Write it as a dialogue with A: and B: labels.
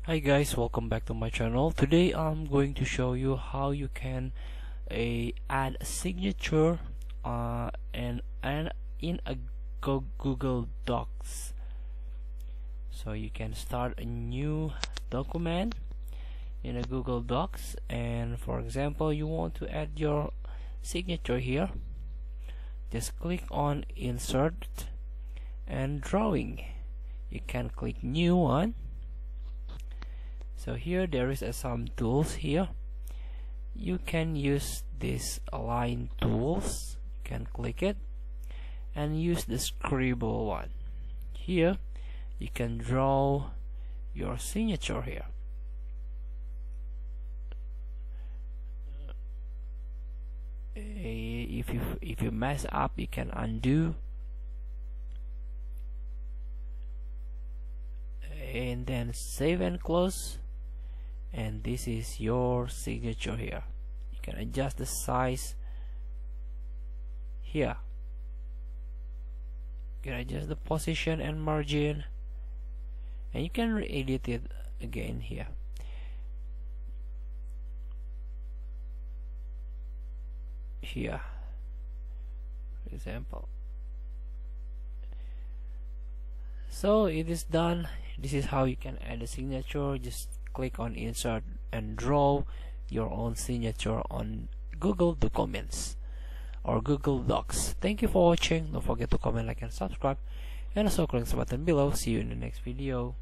A: Hi guys, welcome back to my channel. Today I'm going to show you how you can add a signature and in a Google Docs. So you can start a new document in a Google Docs, and for example you want to add your signature here. Just click on Insert and Drawing. You can click New One. So here there is some tools here. You can use this align tools. You can click it and use the scribble one. Here you can draw your signature here. If you mess up, you can undo, and then save and close. And this is your signature here. You can adjust the size here. You can adjust the position and margin, and you can re-edit it again here. Here, for example. So it is done. This is how you can add a signature. Just click on Insert and draw your own signature on Google Documents or Google Docs. Thank you for watching. Don't forget to comment, like, and subscribe, and also click the button below. See you in the next video.